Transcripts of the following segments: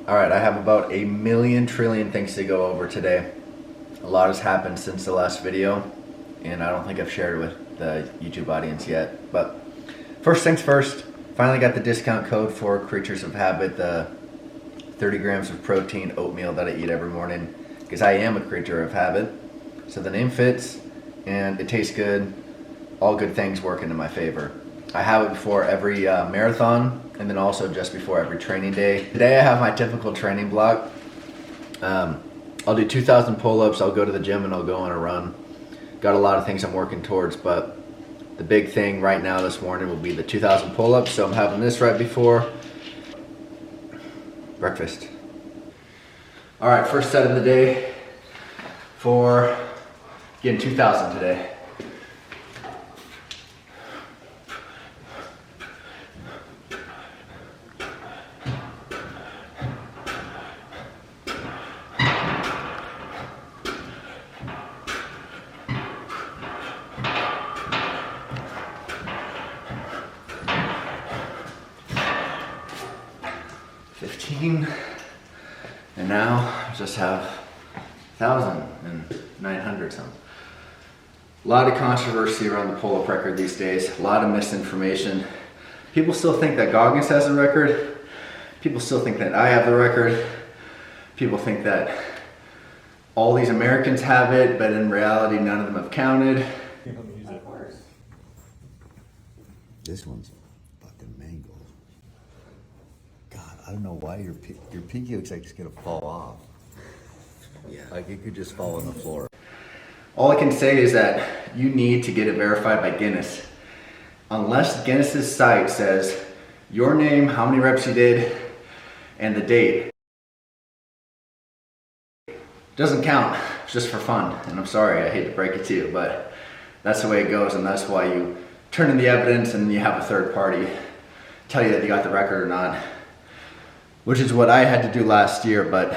All right, I have about a million trillion things to go over today. A lot has happened since the last video, and I don't think I've shared it with the YouTube audience yet. But first things first, finally got the discount code for Creatures of Habit, the 30 grams of protein oatmeal that I eat every morning, because I am a creature of habit. So the name fits, and it tastes good. All good things work into my favor. I have it before every marathon, and then also just before every training day. Today I have my typical training block. I'll do 2,000 pull-ups, I'll go to the gym and I'll go on a run. Got a lot of things I'm working towards, but the big thing right now this morning will be the 2,000 pull-ups. So I'm having this right before breakfast. All right, first set of the day for getting 2,000 today. And now I just have 1,900 some. A lot of controversy around the pull-up record these days, a lot of misinformation. People still think that Goggins has a record. People still think that I have the record. People think that all these Americans have it, but in reality none of them have counted. This one's fucking mangled. God, I don't know why your pinky looks like it's gonna fall off. Yeah. Like it could just fall on the floor. All I can say is that you need to get it verified by Guinness. Unless Guinness's site says your name, how many reps you did, and the date, it doesn't count. It's just for fun. And I'm sorry, I hate to break it to you, but that's the way it goes, and that's why you turn in the evidence and you have a third party tell you that you got the record or not. Which is what I had to do last year, but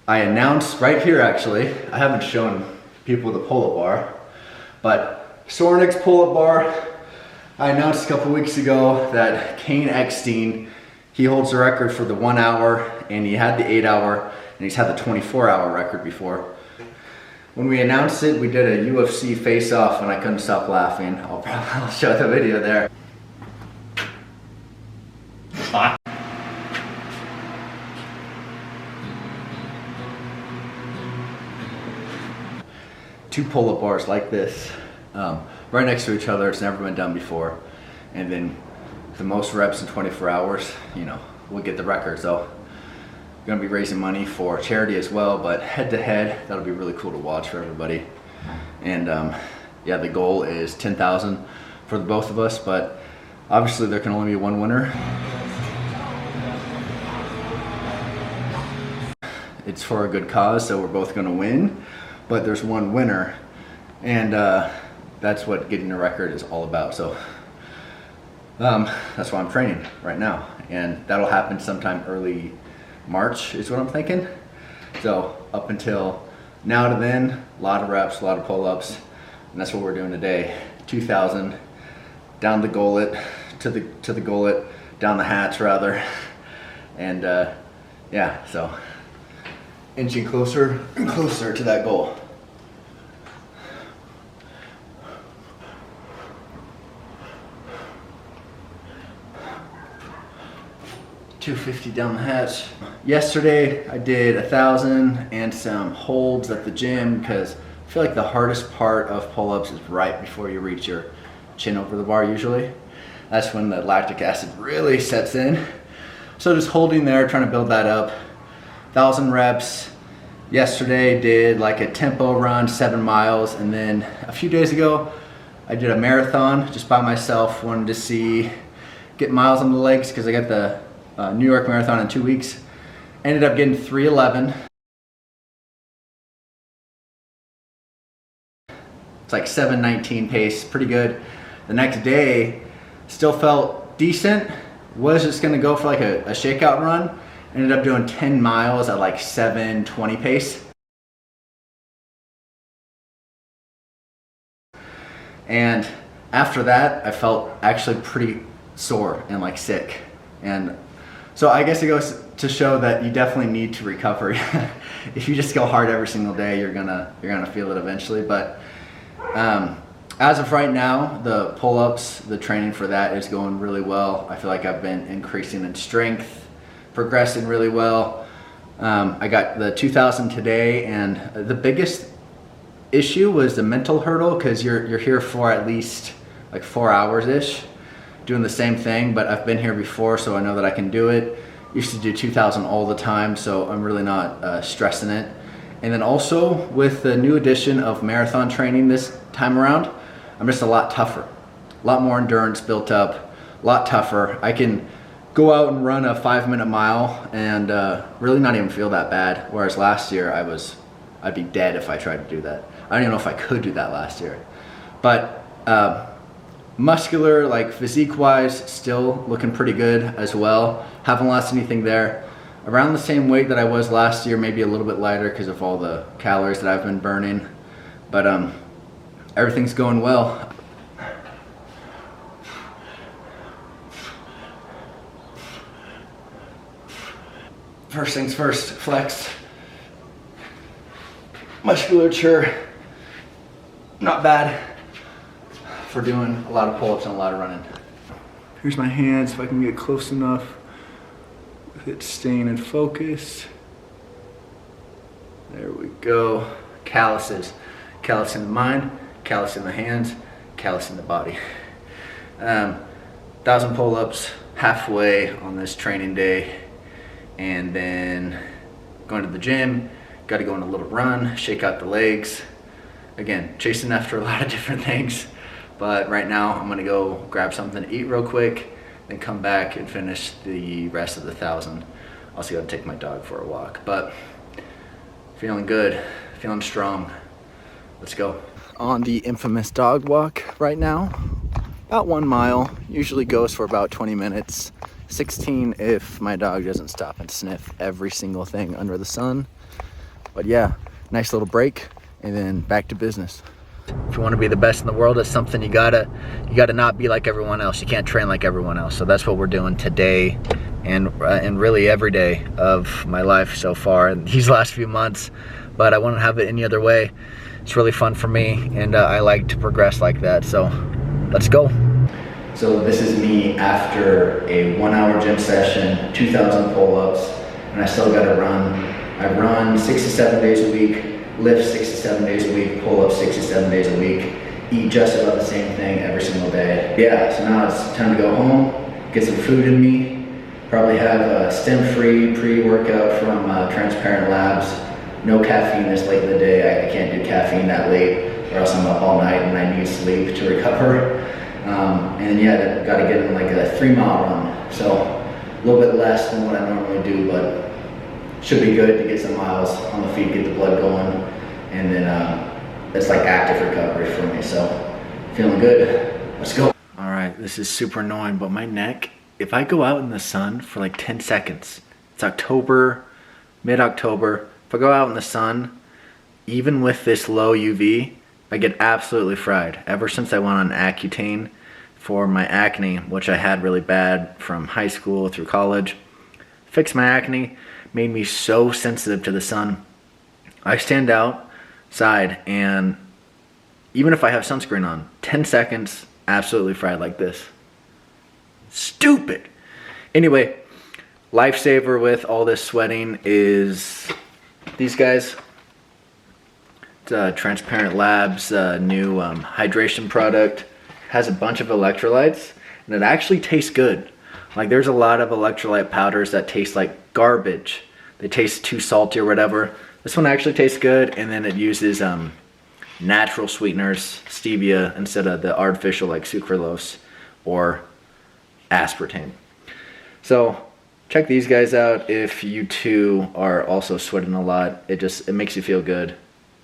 I announced right here actually, I haven't shown people the pull-up bar, but Sornik's pull-up bar, I announced a couple weeks ago that Caine Eckstein, he holds the record for the 1 hour, and he had the 8 hour, and he's had the 24-hour record before. When we announced it, we did a UFC face-off, and I couldn't stop laughing. I'll show the video there. Two pull-up bars like this, right next to each other. It's never been done before. And then the most reps in 24 hours, you know, we'll get the record. So I'm gonna be raising money for charity as well, but head to head, that'll be really cool to watch for everybody. And yeah, the goal is 10,000 for the both of us, but obviously there can only be one winner. It's for a good cause, so we're both gonna win. But there's one winner, and that's what getting a record is all about. So that's why I'm training right now, and that'll happen sometime early March is what I'm thinking. So up until now to then, a lot of reps, a lot of pull-ups, and that's what we're doing today. 2,000 down the gullet, to the gullet, down the hatch rather, and yeah, so inching closer and closer to that goal. $250 down the hatch. Yesterday I did 1,000 and some holds at the gym, because I feel like the hardest part of pull-ups is right before you reach your chin over the bar usually. That's when the lactic acid really sets in. So just holding there, trying to build that up. 1,000 reps. Yesterday did like a tempo run, 7 miles, and then a few days ago I did a marathon just by myself. Wanted to get miles on the legs because I got the New York Marathon in 2 weeks. Ended up getting 3:11. It's like 7:19 pace, pretty good. The next day still felt decent. Was just gonna go for like a shakeout run. Ended up doing 10 miles at like 7:20 pace. And after that, I felt actually pretty sore and like sick. And so I guess it goes to show that you definitely need to recover. If you just go hard every single day, you're gonna feel it eventually. But as of right now, the pull-ups, the training for that is going really well. I feel like I've been increasing in strength, progressing really well. I got the 2,000 today, and the biggest issue was the mental hurdle, because you're here for at least like 4 hours-ish doing the same thing, but I've been here before, so I know that I can do it. Used to do 2,000 all the time, so I'm really not stressing it. And then also with the new addition of marathon training this time around, I'm just a lot tougher, a lot more endurance built up, a lot tougher. I can go out and run a 5-minute mile and really not even feel that bad. Whereas last year I'd be dead if I tried to do that. I don't even know if I could do that last year. But muscular, like physique wise, still looking pretty good as well. Haven't lost anything there. Around the same weight that I was last year, maybe a little bit lighter because of all the calories that I've been burning. But everything's going well. First things first, flex. Musculature, not bad for doing a lot of pull-ups and a lot of running. Here's my hands, if I can get close enough with it staying in focus. There we go. Calluses. Callus in the mind, callus in the hands, callus in the body. 1,000 pull-ups, halfway on this training day. And then going to the gym, got to go on a little run, shake out the legs. Again, chasing after a lot of different things. But right now I'm gonna go grab something to eat real quick, then come back and finish the rest of the 1,000. Also gotta take my dog for a walk. But feeling good, feeling strong. Let's go. On the infamous dog walk right now. About 1 mile, usually goes for about 20 minutes. 16 if my dog doesn't stop and sniff every single thing under the sun. But yeah, nice little break and then back to business. If you want to be the best in the world, it's something you gotta not be like everyone else. You can't train like everyone else. So that's what we're doing today and really every day of my life so far in these last few months. But I wouldn't have it any other way. It's really fun for me, and I like to progress like that. So let's go. So this is me after a 1-hour gym session, 2,000 pull-ups, and I still gotta run. I run 6 to 7 days a week. Lift 6 to 7 days a week, pull up 6 to 7 days a week, eat just about the same thing every single day. Yeah, so now it's time to go home, get some food in me, probably have a stem-free pre-workout from Transparent Labs. No caffeine this late in the day. I can't do caffeine that late or else I'm up all night and I need sleep to recover. And then yeah, got to get in like a 3-mile run. So a little bit less than what I normally do, but should be good to get some miles on the feet, get the blood going, and then it's like active recovery for me, so feeling good. Let's go. All right, this is super annoying, but my neck, if I go out in the sun for like 10 seconds, it's October, mid-October, if I go out in the sun, even with this low UV, I get absolutely fried. Ever since I went on Accutane for my acne, which I had really bad from high school through college, fixed my acne, made me so sensitive to the sun. I stand outside and even if I have sunscreen on, 10 seconds, absolutely fried like this. Stupid. Anyway, lifesaver with all this sweating is these guys. It's Transparent Labs new hydration product. Has a bunch of electrolytes and it actually tastes good. Like there's a lot of electrolyte powders that taste like garbage. They taste too salty or whatever. This one actually tastes good, and then it uses natural sweeteners, stevia, instead of the artificial like sucralose or aspartame. So check these guys out if you too are also sweating a lot. It makes you feel good,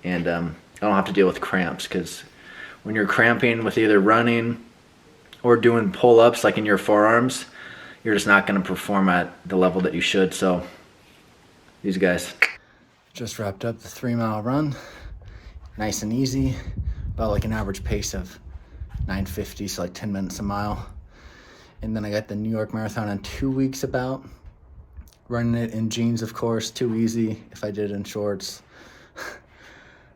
and I don't have to deal with cramps, because when you're cramping with either running or doing pull-ups like in your forearms, you're just not going to perform at the level that you should. So these guys. Just wrapped up the 3-mile run. Nice and easy. About like an average pace of 9:50, so like 10 minutes a mile. And then I got the New York Marathon in 2 weeks about. Running it in jeans, of course, too easy. If I did it in shorts,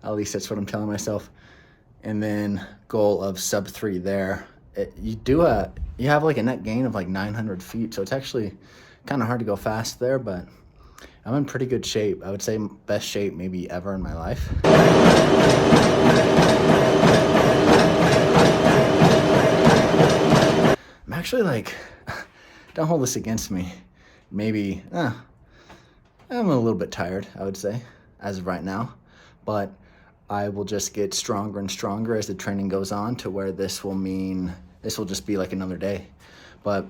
at least that's what I'm telling myself. And then goal of sub 3 there. You have like a net gain of like 900 feet, so it's actually kind of hard to go fast there, but I'm in pretty good shape. I would say best shape maybe ever in my life. I'm actually like, don't hold this against me. Maybe, I'm a little bit tired, I would say, as of right now. But I will just get stronger and stronger as the training goes on to where this will just be like another day. But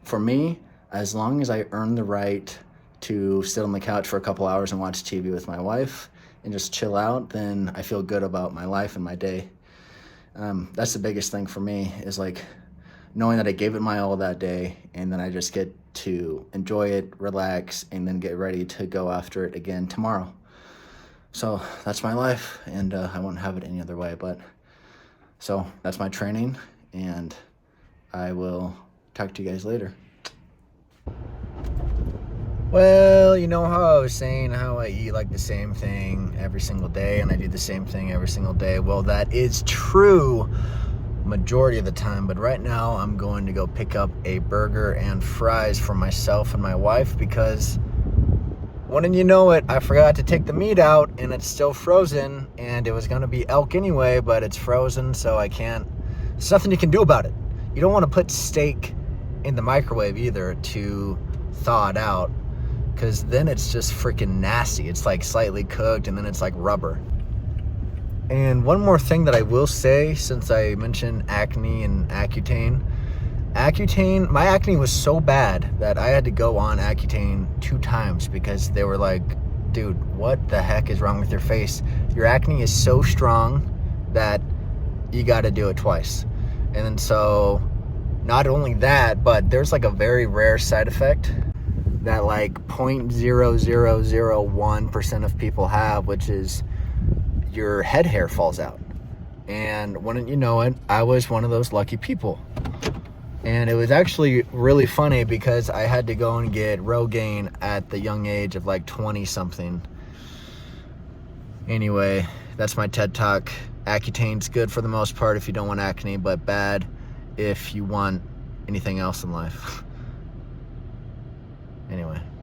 for me, as long as I earn the right to sit on the couch for a couple hours and watch TV with my wife and just chill out, then I feel good about my life and my day. That's the biggest thing for me, is like knowing that I gave it my all that day, and then I just get to enjoy it, relax, and then get ready to go after it again tomorrow. So that's my life, and I won't have it any other way. But so that's my training, and I will talk to you guys later. Well, you know how I was saying how I eat like the same thing every single day and I do the same thing every single day? Well, that is true majority of the time, but right now I'm going to go pick up a burger and fries for myself and my wife, because wouldn't you know it, I forgot to take the meat out and it's still frozen, and it was going to be elk anyway, but it's frozen, so I can't, there's nothing you can do about it. You don't want to put steak in the microwave either to thaw it out, because then it's just freaking nasty. It's like slightly cooked and then it's like rubber. And one more thing that I will say, since I mentioned acne and Accutane, my acne was so bad that I had to go on Accutane 2 times, because they were like, dude, what the heck is wrong with your face? Your acne is so strong that you got to do it twice. And then so not only that, but there's like a very rare side effect that like 0.0001% of people have, which is your head hair falls out. And wouldn't you know it, I was one of those lucky people. And it was actually really funny, because I had to go and get Rogaine at the young age of like 20 something. Anyway, that's my TED Talk. Accutane's good for the most part if you don't want acne, but bad if you want anything else in life. Anyway.